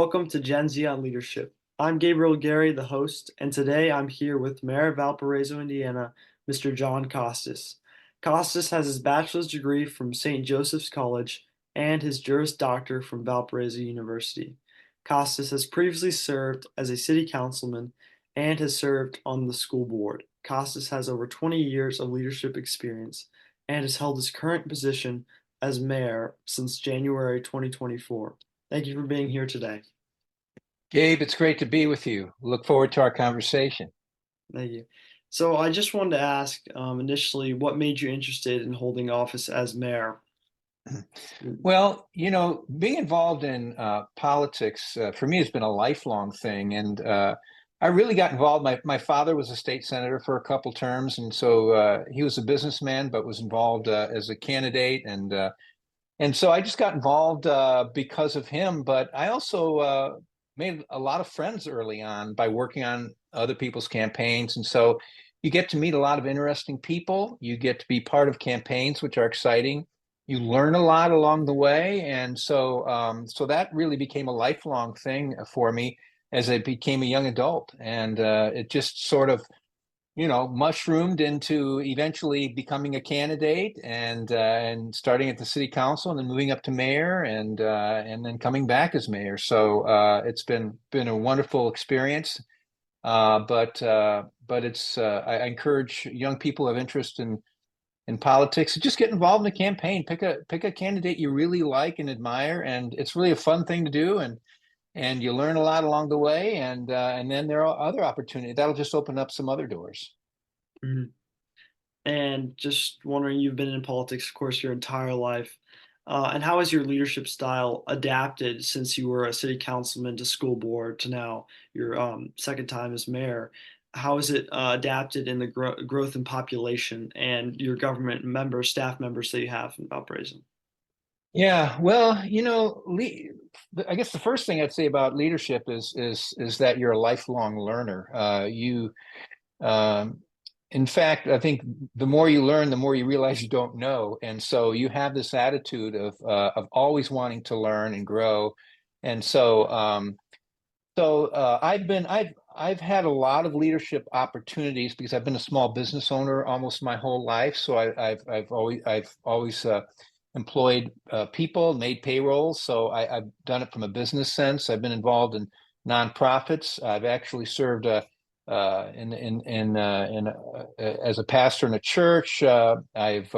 welcome to Gen Z on Leadership. I'm Gabriel Gary, the host, and today I'm here with Mayor of Valparaiso, Indiana, Mr. John Costas. Costas has his bachelor's degree from St. Joseph's College and his Juris Doctor from Valparaiso University. Costas has previously served as a city councilman and has served on the school board. Costas has over 20 years of leadership experience and has held his current position as mayor since January 2024. Thank you for being here today. Gabe, it's great to be with you. Look forward to our conversation. Thank you. So I just wanted to ask initially, what made you interested in holding office as mayor? Well, being involved in politics for me has been a lifelong thing. And I really got involved. My father was a state senator for a couple terms. And so he was a businessman, but was involved as a candidate. And so I just got involved because of him. But I also made a lot of friends early on by working on other people's campaigns. And so you get to meet a lot of interesting people. You get to be part of campaigns, which are exciting. You learn a lot along the way. And so that really became a lifelong thing for me as I became a young adult. And it just sort of mushroomed into eventually becoming a candidate and starting at the city council and then moving up to mayor and then coming back as mayor. So it's been a wonderful experience. But it's I encourage young people who have interest in politics to just get involved in a campaign. Pick a candidate you really like and admire, and it's really a fun thing to do. And you learn a lot along the way, and then there are other opportunities that'll just open up some other doors. Mhm. And just wondering, you've been in politics, of course, your entire life. And how has your leadership style adapted since you were a city councilman to school board to now your second time as mayor? How has it adapted in the growth in population and your government members, staff members that you have in Valparaiso? Yeah, well, I guess the first thing I'd say about leadership is that you're a lifelong learner. Um, in fact, I think the more you learn, the more you realize you don't know, and so you have this attitude of always wanting to learn and grow. And so I've had a lot of leadership opportunities because I've been a small business owner almost my whole life. So I've always employed people, made payroll. So I've done it from a business sense. I've been involved in nonprofits. I've actually served as a pastor in a church. I've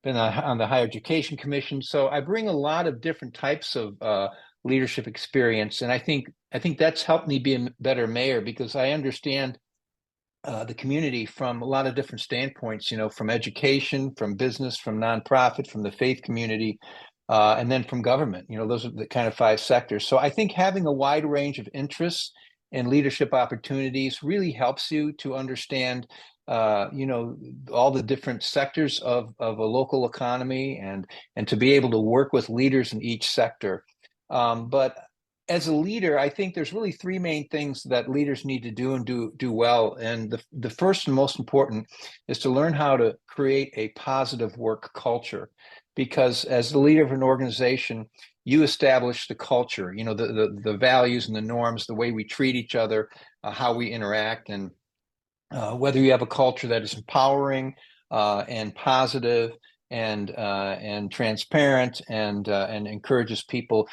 been on the higher education commission. So I bring a lot of different types of leadership experience, and I think that's helped me be a better mayor because I understand the community from a lot of different standpoints, from education, from business, from nonprofit, from the faith community, and then from government. Those are the kind of five sectors. So I think having a wide range of interests and leadership opportunities really helps you to understand, all the different sectors of a local economy and to be able to work with leaders in each sector. But as a leader, I think there's really three main things that leaders need to do and do well. And the first and most important is to learn how to create a positive work culture. Because as the leader of an organization, you establish the culture, the values and the norms, the way we treat each other, how we interact, and whether you have a culture that is empowering and positive and transparent and encourages people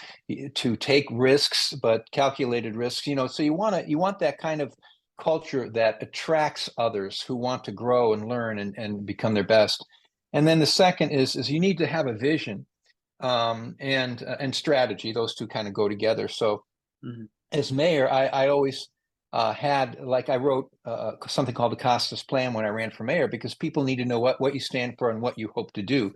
to take risks, but calculated risks. So you want that kind of culture that attracts others who want to grow and learn and become their best. And then the second is you need to have a vision and strategy. Those two kind of go together. So Mhm. as mayor, I always I wrote something called the Costas plan when I ran for mayor because people need to know what you stand for and what you hope to do.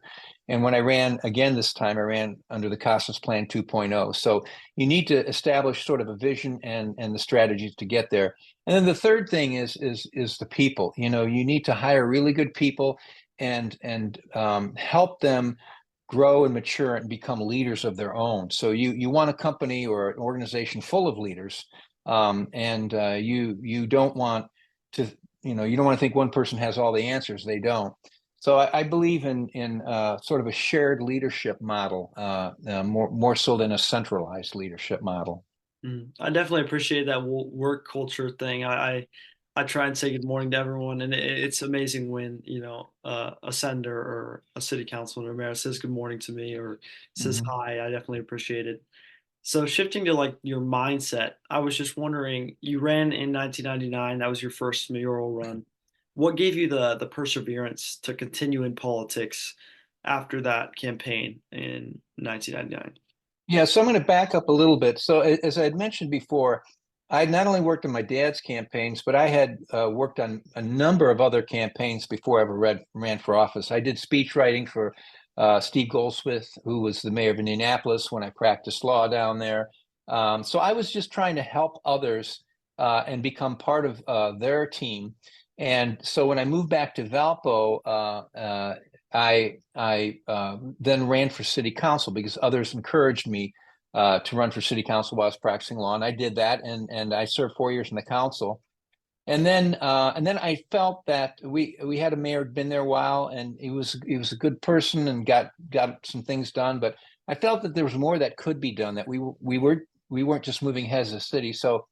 And when I ran again this time, I ran under the Costas plan 2.0. So you need to establish sort of a vision and the strategies to get there. And then the third thing is the people. You need to hire really good people and help them grow and mature and become leaders of their own. So you want a company or an organization full of leaders, and you don't want to you don't want to think one person has all the answers. They don't. So I believe in sort of a shared leadership model, more so than a centralized leadership model. I definitely appreciate that work culture thing. I try and say good morning to everyone, and it's amazing when a senator or a city councilman or mayor says good morning to me or says Mhm. hi. I definitely appreciate it. So shifting to like your mindset, I was just wondering, you ran in 1999, that was your first mayoral run. What gave you the perseverance to continue in politics after that campaign in 1999? Yeah, so I'm going to back up a little bit. So, as I had mentioned before, I had not only worked on my dad's campaigns, but I had worked on a number of other campaigns before I ever ran for office. I did speech writing for Steve Goldsmith, who was the mayor of Indianapolis when I practiced law down there. So I was just trying to help others and become part of their team. And so when I moved back to Valpo, I then ran for city council because others encouraged me to run for city council while I was practicing law, and I did that, and I served 4 years in the council, and then I felt that we had a mayor who'd been there a while, and he was a good person and got some things done, but I felt that there was more that could be done, that we weren't just moving ahead as a city, so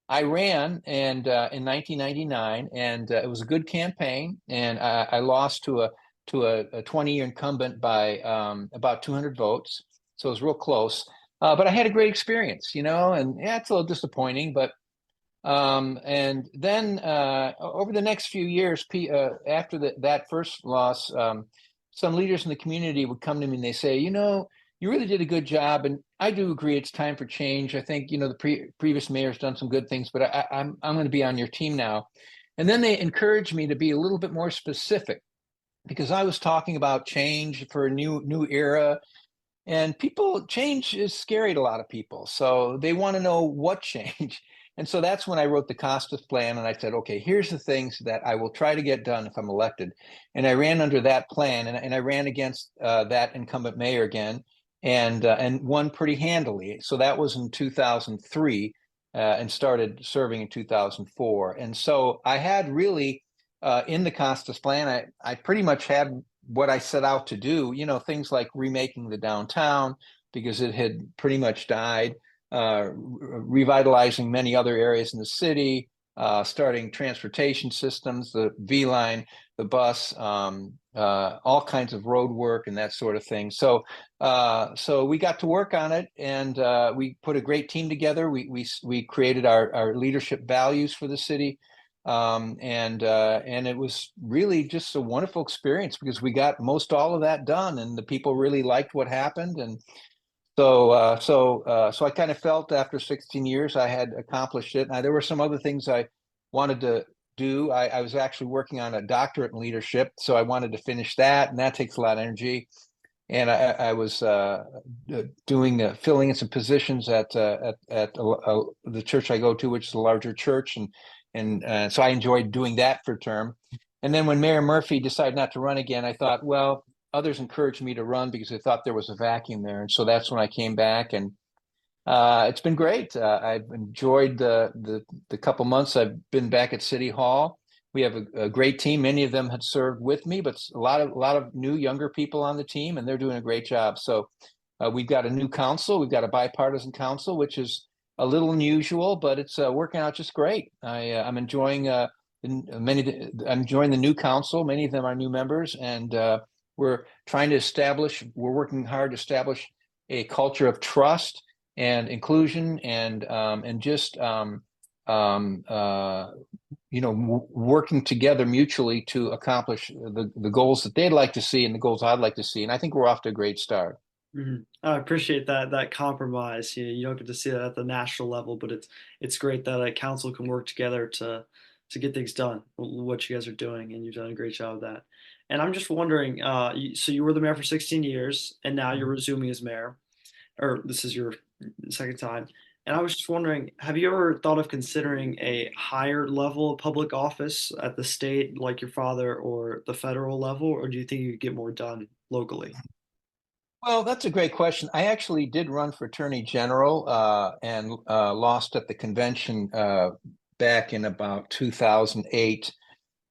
I ran and in 1999, and it was a good campaign, and I lost to a 20-year incumbent by about 200 votes, so it was real close. But I had a great experience, and yeah, it's a little disappointing, but and then over the next few years, after that first loss, some leaders in the community would come to me and they say, you really did a good job, and I do agree it's time for change. I think the previous mayor's done some good things, but I'm going to be on your team now. And then they encouraged me to be a little bit more specific because I was talking about change for a new era, and people change is scary to a lot of people. So they want to know what change. And so that's when I wrote the Costas plan. And I said, okay, here's the things that I will try to get done if I'm elected. And I ran under that plan, and I ran against that incumbent mayor again and won pretty handily. So that was in 2003 and started serving in 2004. And so I had really in the Costas plan, I pretty much had what I set out to do, things like remaking the downtown because it had pretty much died, revitalizing many other areas in the city, starting transportation systems, the V line, the bus, all kinds of road work and that sort of thing. So we got to work on it, and we put a great team together. We created our leadership values for the city. And it was really just a wonderful experience because we got most all of that done, and the people really liked what happened. And so I kind of felt after 16 years I had accomplished it. Now there were some other things I wanted to do. I was actually working on a doctorate in leadership, so I wanted to finish that, and that takes a lot of energy. And I was doing filling in some positions at the church I go to, which is a larger church, and so I enjoyed doing that for a term. And then when Mayor Murphy decided not to run again, I thought, well, others encouraged me to run because they thought there was a vacuum there, and so that's when I came back, and it's been great. I've enjoyed the couple months I've been back at City Hall. We have a great team. Many of them had served with me, but a lot of new younger people on the team, and they're doing a great job. So we've got a new council. We've got a bipartisan council, which is a little unusual, but it's working out just great. I'm enjoying I'm enjoying the new council. Many of them are new members, and we're working hard to establish a culture of trust and inclusion and just um, uh, working together mutually to accomplish the goals that they'd like to see and the goals I'd like to see. And I think we're off to a great start. I appreciate that compromise. You don't get to see that at the national level, but it's great that a council can work together to get things done. What you guys are doing, and you've done a great job of that. And I'm just wondering, so you were the mayor for 16 years, and now you're resuming as mayor, or this is your second time. And I was just wondering, have you ever thought of considering a higher level of public office at the state, like your father, or the federal level, or do you think you could get more done locally? Well, that's a great question. I actually did run for Attorney General and lost at the convention back in about 2008.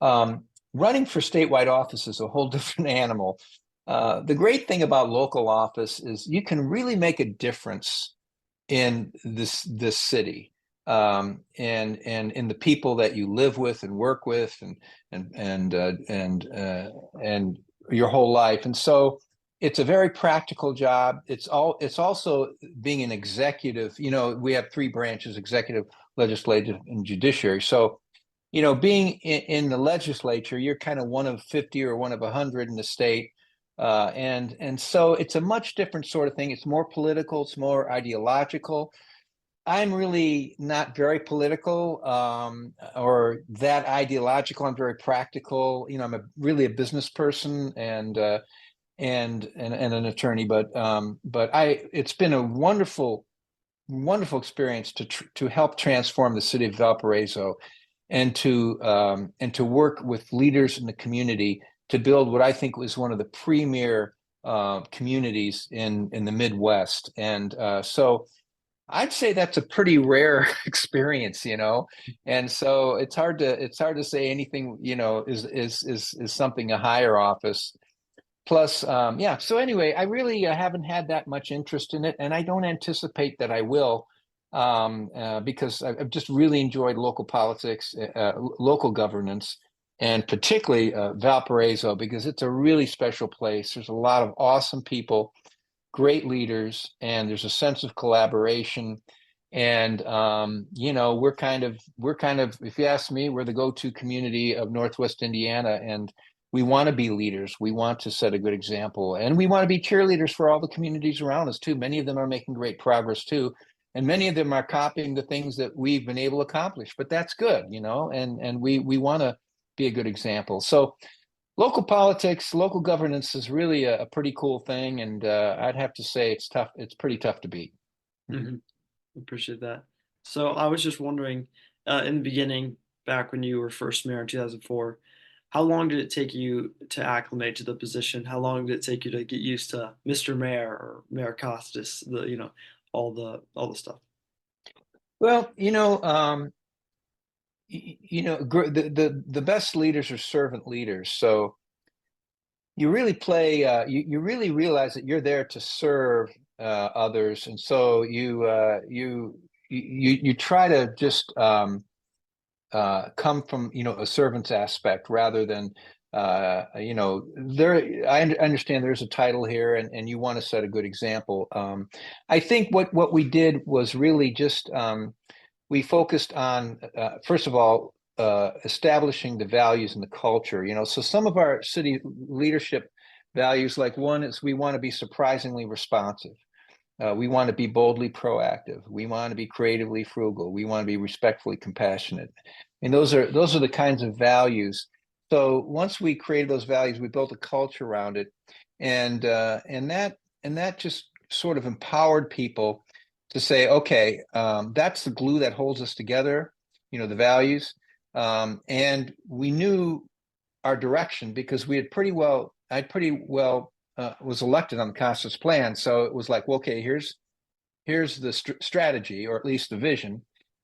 Um, Running for statewide office is a whole different animal. The great thing about local office is you can really make a difference in this city, and in the people that you live with and work with, and your whole life. And so it's a very practical job. It's also being an executive. We have three branches: executive, legislative, and judiciary. So being in the legislature, you're kind of one of 50 or one of 100 in the state. And so it's a much different sort of thing. It's more political, it's more ideological. I'm really not very political, or that ideological. I'm very practical. Really a business person, and an attorney. But it's been a wonderful experience to help transform the city of Valparaiso, and to work with leaders in the community to build what I think was one of the premier communities in the Midwest. And so I'd say that's a pretty rare experience. And so it's hard to say anything, is something a higher office. Plus, yeah. So anyway, I really haven't had that much interest in it, and I don't anticipate that I will, because I've just really enjoyed local politics, local governance, and particularly Valparaiso, because it's a really special place. There's a lot of awesome people, great leaders, and there's a sense of collaboration. And we're kind of, if you ask me, we're the go-to community of Northwest Indiana, and we want to be leaders. We want to set a good example, and we want to be cheerleaders for all the communities around us too. Many of them are making great progress too, and many of them are copying the things that we've been able to accomplish. But that's good. And we want to be a good example. So local politics, local governance is really a pretty cool thing, and I'd have to say it's tough. It's pretty tough to beat. Hmm. Appreciate that. So I was just wondering, in the beginning, back when you were first mayor in 2004, how long did it take you to acclimate to the position? How long did it take you to get used to Mr. Mayor or Mayor Costas, all the stuff? Well, the best leaders are servant leaders. So you really play. You really realize that you're there to serve others, and so you try to just come from a servant's aspect rather than there. Understand there's a title here, and you want to set a good example. I think what we did was really just we focused on first of all establishing the values and the culture. So some of our city leadership values, like one is we want to be surprisingly responsive. We want to be boldly proactive. We want to be creatively frugal. We want to be respectfully compassionate. And those are the kinds of values. So once we created those values, we built a culture around it, and that just sort of empowered people to say, okay, that's the glue that holds us together. The values, and we knew our direction because I pretty well was elected on the Costas plan. So it was like, well, okay, here's the strategy, or at least the vision,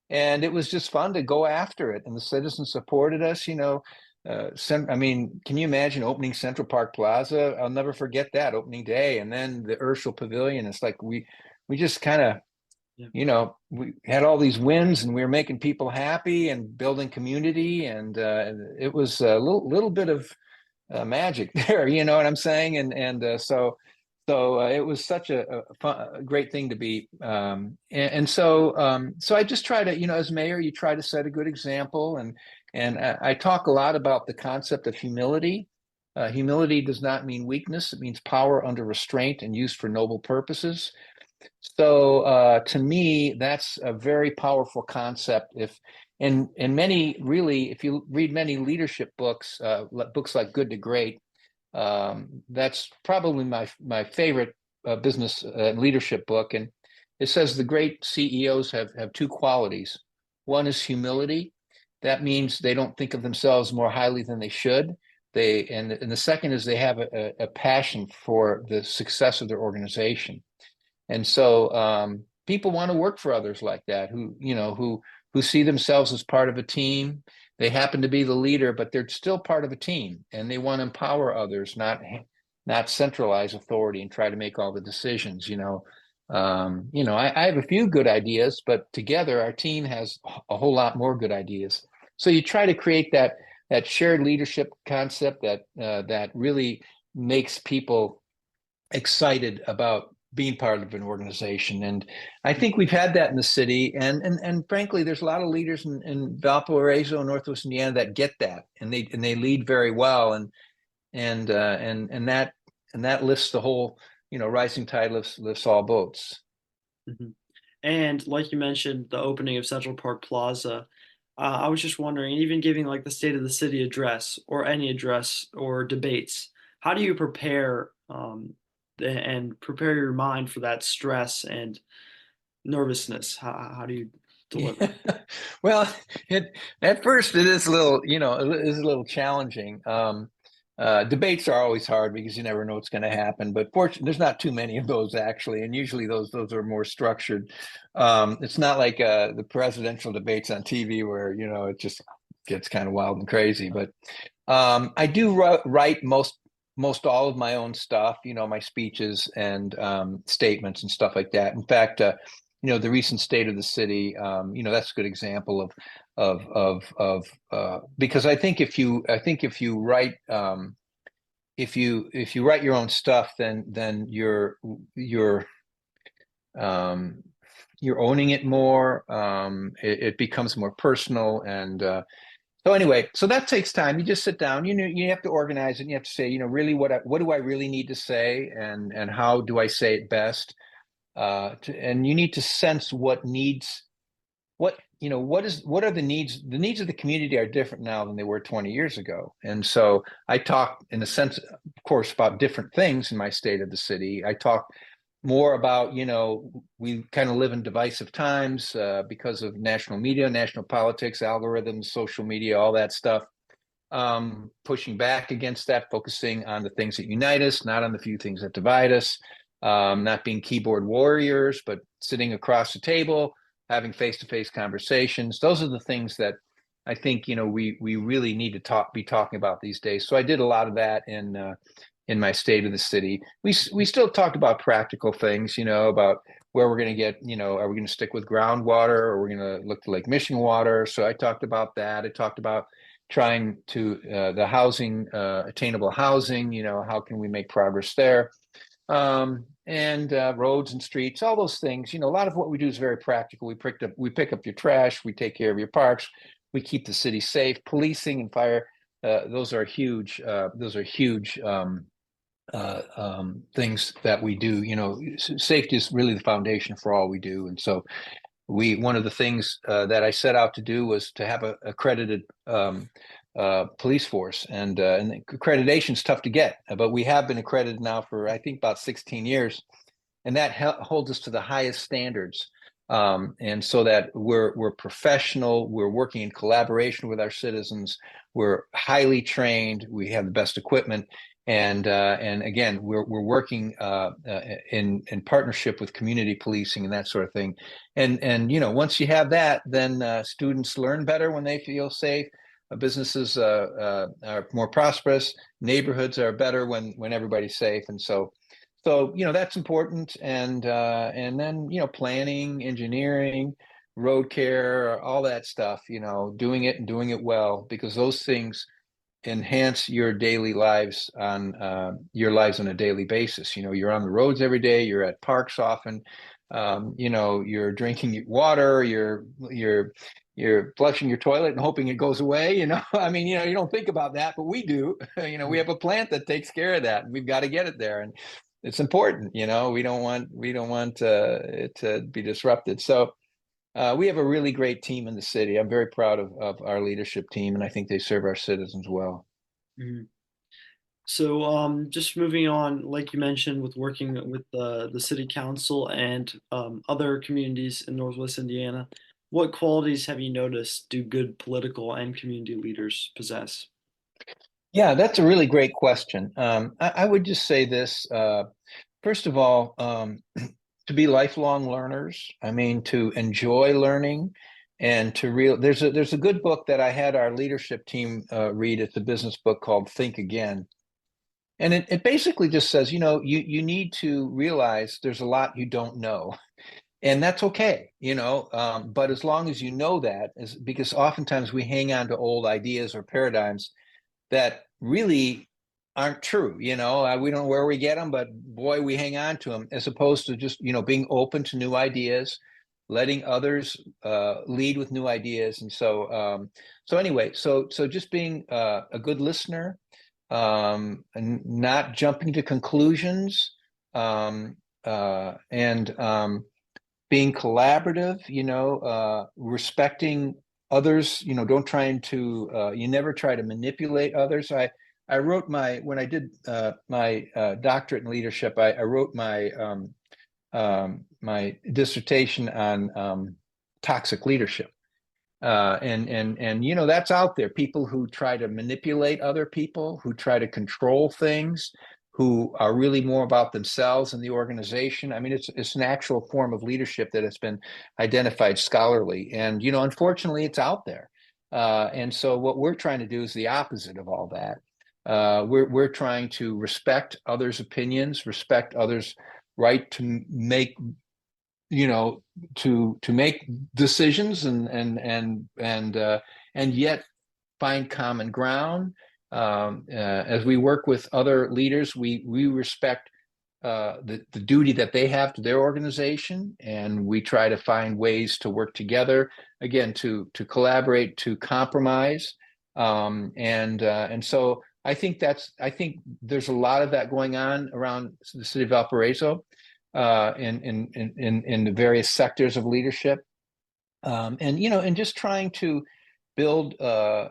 and it was just fun to go after it. And the citizens supported us. I mean, can you imagine opening Central Park Plaza? I'll never forget that opening day, and then the Urshel Pavilion. It's like we just kind of Yeah. we had all these wins, and we were making people happy and building community, and it was a little bit of magic there. You know what I'm saying? And it was such a great thing to be. So I just try to, as mayor, you try to set a good example, and I talk a lot about the concept of humility. Humility does not mean weakness; it means power under restraint and used for noble purposes. So to me, that's a very powerful concept. And many really, if you read many leadership books, books like Good to Great, that's probably my favorite business leadership book. And it says the great CEOs have two qualities. One is humility. That means they don't think of themselves more highly than they should. And the second is they have a passion for the success of their organization. And so people want to work for others like that, who see themselves as part of a team. They happen to be the leader, but they're still part of a team, and they want to empower others, not centralize authority and try to make all the decisions. I have a few good ideas, but together our team has a whole lot more good ideas. So you try to create that shared leadership concept that really makes people excited about being part of an organization. And I think we've had that in the city. And frankly, there's a lot of leaders in Valparaiso, Northwest Indiana, that get that, and they lead very well. And that lifts the whole, rising tide lifts all boats. Mhm. And like you mentioned, the opening of Central Park Plaza, I was just wondering, even giving like the State of the City address or any address or debates, how do you prepare and prepare your mind for that stress and nervousness? How do you Yeah. deliver? Well, it at first it is a little, it is a little challenging. Debates are always hard because you never know what's going to happen. But fortunately, there's not too many of those actually, and usually those are more structured. It's not like the presidential debates on TV where it just gets kind of wild and crazy. But I do write most all of my own stuff, my speeches and statements and stuff like that. In fact, the recent state of the city, that's a good example of because I think if you write if you write your own stuff, then um, you're owning it more. It becomes more personal, and so anyway, so that takes time. You just sit down. You have to organize it. And you have to say, really, what do I really need to say, and how do I say it best? And you need to sense what are the needs. The needs of the community are different now than they were 20 years ago. And so I talk, in a sense, of course, about different things in my state of the city. I talk more about, we kind of live in divisive times because of national media, national politics, algorithms, social media, all that stuff. Pushing back against that, focusing on the things that unite us, not on the few things that divide us. Not being keyboard warriors, but sitting across the table, having face-to-face conversations. Those are the things that I think we really need to be talking about these days. So I did a lot of that in my state of the city. We still talked about practical things, about where we're going to get, are we going to stick with groundwater, or we're going to look to Lake Michigan water? So I talked about that. I talked about trying to the housing, attainable housing. How can we make progress there? And roads and streets, all those things. A lot of what we do is very practical. We pick up your trash, we take care of your parks, we keep the city safe. Policing and fire, those are huge. Those are huge things that we do. Safety is really the foundation for all we do, and so one of the things that I set out to do was to have a accredited police force, and accreditation is tough to get, but we have been accredited now for I think about 16 years, and that holds us to the highest standards. And so that we're professional, we're working in collaboration with our citizens, we're highly trained, we have the best equipment, and again, we're working in partnership with community policing and that sort of thing. And once you have that, then students learn better when they feel safe. Businesses are more prosperous. Neighborhoods are better when everybody's safe, and so that's important. And then planning, engineering, road care, all that stuff. Doing it and doing it well, because those things enhance your lives on a daily basis. You're on the roads every day. You're at parks often. You're drinking water. You're flushing your toilet and hoping it goes away. I mean, you don't think about that, but we do. We have a plant that takes care of that, and we've got to get it there, and it's important. We don't want it to be disrupted. So we have a really great team in the city. I'm very proud of our leadership team, and I think they serve our citizens well. Mhm. So, just moving on, like you mentioned, with working with the city council and other communities in Northwest Indiana, what qualities have you noticed do good political and community leaders possess? Yeah, that's a really great question. I would just say this. First of all, to be lifelong learners. I mean, to enjoy learning, and there's a good book that I had our leadership team read. It's a business book called Think Again. And it basically just says, you need to realize there's a lot you don't know, and that's okay, but as long as you know that, is because oftentimes we hang on to old ideas or paradigms that really aren't true. We don't know where we get them, but boy, we hang on to them, as opposed to just being open to new ideas, letting others lead with new ideas. And so anyway, so just being a good listener, and not jumping to conclusions, and being collaborative, respecting others, don't try to, you never try to manipulate others. I wrote when I did my doctorate in leadership, I wrote my dissertation on toxic leadership. And that's out there. People who try to manipulate other people, who try to control things, who are really more about themselves and the organization. I mean, it's an actual form of leadership that has been identified scholarly, and unfortunately, it's out there. And so, what we're trying to do is the opposite of all that. We're trying to respect others' opinions, respect others' right to make to make decisions, and yet find common ground. As we work with other leaders, we respect the duty that they have to their organization, and we try to find ways to work together, again, to collaborate, to compromise. And so I think there's a lot of that going on around the city of Valparaiso, in the various sectors of leadership, and just trying to build a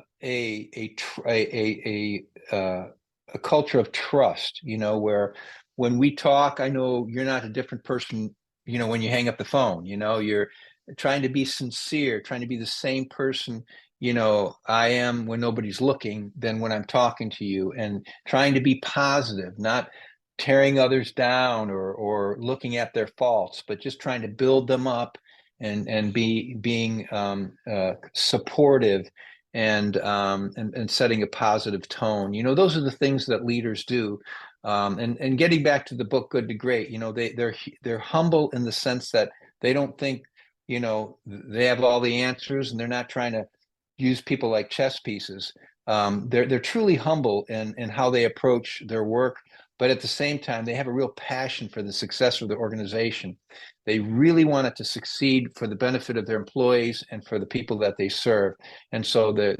culture of trust, where when we talk, I know you're not a different person, when you hang up the phone, you're trying to be sincere, trying to be the same person, I am when nobody's looking, than when I'm talking to you, and trying to be positive, not tearing others down or looking at their faults, but just trying to build them up, and being supportive, and setting a positive tone. Those are the things that leaders do. And getting back to the book Good to Great, they're humble in the sense that they don't think they have all the answers, and they're not trying to use people like chess pieces. They're truly humble in how they approach their work, but at the same time, they have a real passion for the success of the organization. They really want it to succeed for the benefit of their employees and for the people that they serve. And so they're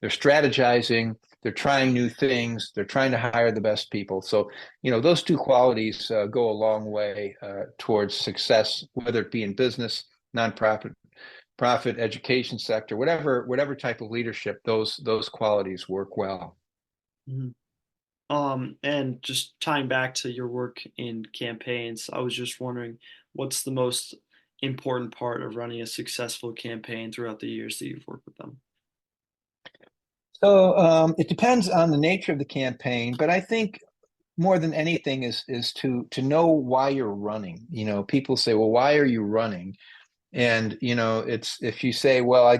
strategizing. They're trying new things. They're trying to hire the best people. So those two qualities go a long way towards success, whether it be in business, nonprofit, profit, education sector, whatever type of leadership. Those qualities work well. Mhm. And just tying back to your work in campaigns, I was just wondering what's the most important part of running a successful campaign throughout the years that you've worked with them? So it depends on the nature of the campaign, but I think more than anything is to know why you're running. People say, "Well, why are you running?" And it's if you say, "Well, I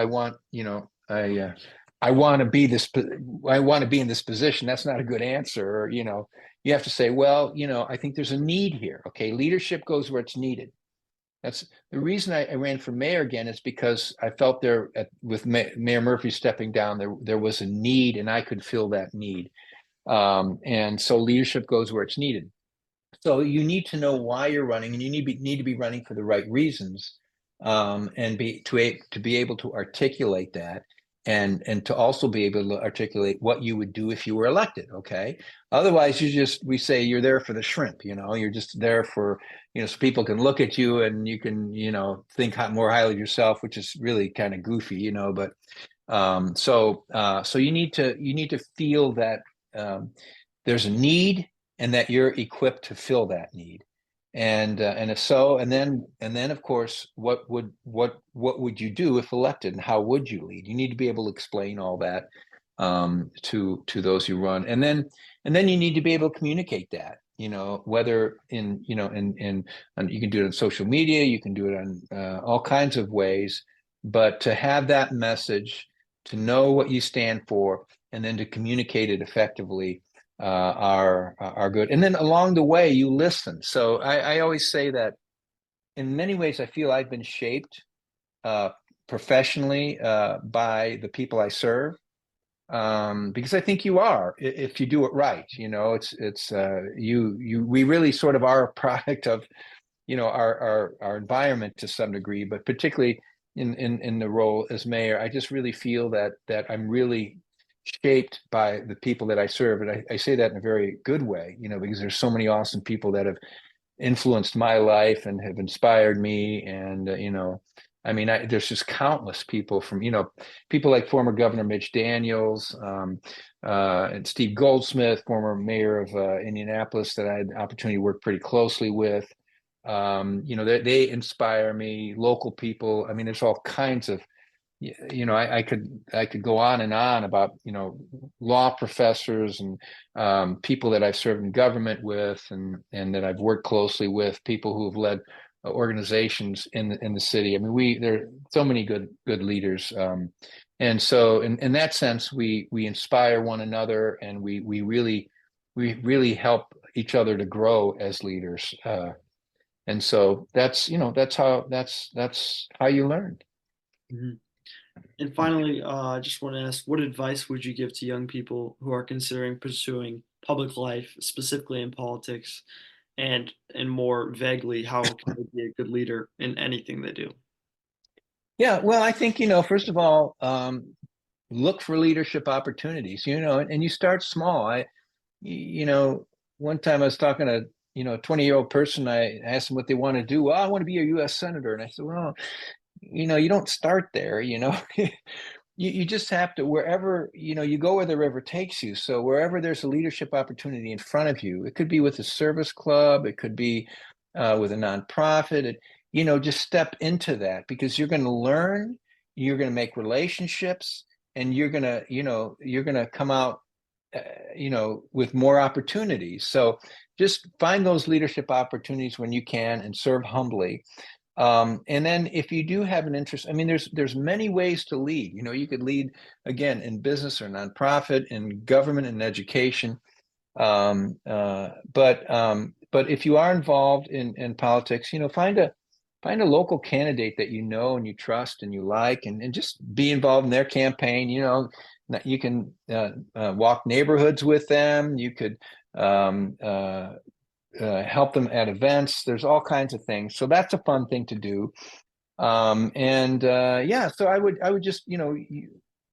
want I want to be I want to be in this position," that's not a good answer. Or you have to say, "Well, I think there's a need here." Okay, leadership goes where it's needed. That's the reason I ran for mayor again, is because I felt with Mayor Murphy stepping down, there was a need, and I could fill that need. And so leadership goes where it's needed. So you need to know why you're running, and you need to be running for the right reasons, and to be able to articulate that, and to also be able to articulate what you would do if you were elected. Okay, otherwise we say you're there for the shrimp. You're just there for so people can look at you and you can think more highly of yourself, which is really kind of goofy. But so you need to feel that there's a need, and that you're equipped to fill that need. And if so, and then of course, what would you do if elected, and how would you lead? You need to be able to explain all that to those who run, and then you need to be able to communicate that. Whether and you can do it on social media, you can do it on all kinds of ways, but to have that message, to know what you stand for, and then to communicate it effectively are good. And then along the way, you listen. So I always say that in many ways, I feel I've been shaped professionally by the people I serve. Because I think you are, if you do it right. We really sort of are a product of our environment to some degree, but particularly in the role as mayor, I just really feel that I'm really shaped by the people that I serve, and I say that in a very good way, because there's so many awesome people that have influenced my life and have inspired me. And I mean, there's just countless people from people like former Governor Mitch Daniels, and Steve Goldsmith, former mayor of Indianapolis, that I had the opportunity to work pretty closely with. They inspire me. Local people. I mean, there's all kinds of I could go on and on about law professors and people that I've served in government with, and that I've worked closely with, people who have led organizations in the city. I mean, there are so many good leaders, and so in that sense, we inspire one another, and we really help each other to grow as leaders. And so that's how you learn. Mhm. And finally, I just want to ask, what advice would you give to young people who are considering pursuing public life, specifically in politics, and more vaguely, how can they be a good leader in anything they do? Yeah, well, I think, first of all, look for leadership opportunities, and you start small. You know, one time I was talking to, a 20-year-old person. I asked them what they want to do. Well, I want to be a U.S. senator. And I said, well, you don't start there, you just have to, wherever, you go where the river takes you. So wherever there's a leadership opportunity in front of you, it could be with a service club, it could be with a nonprofit, just step into that, because you're going to learn, you're going to make relationships, and you're going to come out, with more opportunities. So just find those leadership opportunities when you can and serve humbly. And then if you do have an interest, I mean, there's many ways to lead. You could lead again in business or nonprofit, in government and education. But if you are involved in politics, find a local candidate that you know and you trust and you like, and just be involved in their campaign. You can walk neighborhoods with them. You could help them at events. There's all kinds of things. So that's a fun thing to do. And yeah, so I would just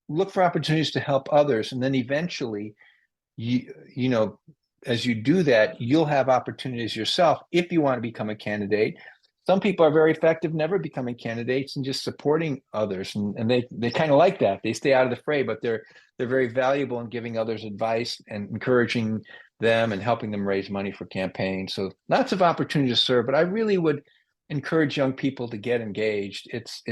look for opportunities to help others, and then eventually, you know as you do that, you'll have opportunities yourself if you want to become a candidate. Some people are very effective never becoming candidates and just supporting others, and they kind of like that. They stay out of the fray, but they're very valuable in giving others advice and encouraging them and helping them raise money for campaigns. So lots of opportunity to serve, but I really would encourage young people to get engaged. It's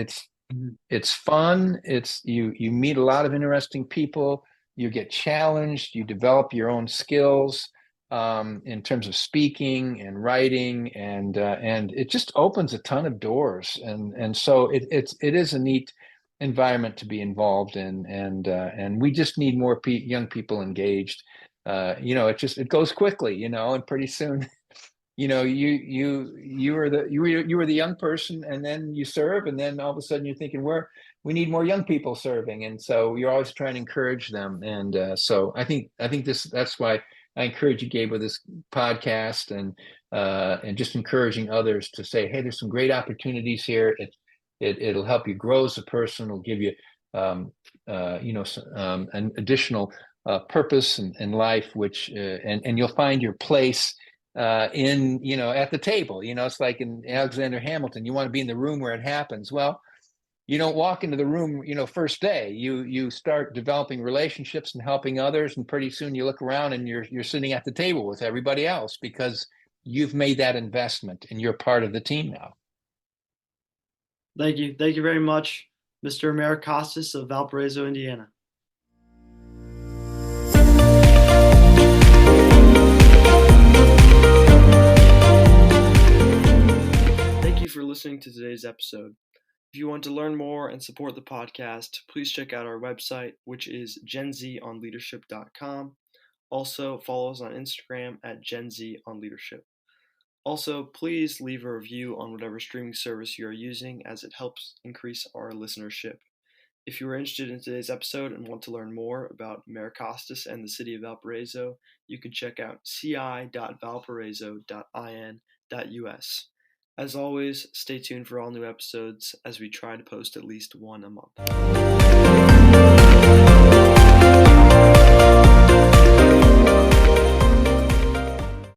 fun. You meet a lot of interesting people. You get challenged. You develop your own skills in terms of speaking and writing, and it just opens a ton of doors. And so it is a neat environment to be involved in, and we just need more young people engaged. It goes quickly, and pretty soon you were the young person, and then you serve, and then all of a sudden you're thinking we need more young people serving, and so you're always trying to encourage them. And so I think that's why I encourage you, Gabe, with this podcast, and just encouraging others to say, hey, there's some great opportunities here. It'll help you grow as a person. It'll give you an additional purpose in life, which and you'll find your place at the table. It's like in Alexander Hamilton, you want to be in the room where it happens. Well, you don't walk into the room, first day. You start developing relationships and helping others, and pretty soon you look around and you're sitting at the table with everybody else, because you've made that investment and you're part of the team now. Thank you. Thank you very much, Mr. Mayor Costas of Valparaiso, Indiana. Thank you for listening to today's episode. If you want to learn more and support the podcast, please check out our website, which is genzonleadership.com. Also, follow us on Instagram at genzonleadership. Also, please leave a review on whatever streaming service you are using, as it helps increase our listenership. If you are interested in today's episode and want to learn more about Mayor Costas and the city of Valparaiso, you can check out ci.valparaiso.in.us. As always, stay tuned for all new episodes as we try to post at least one a month.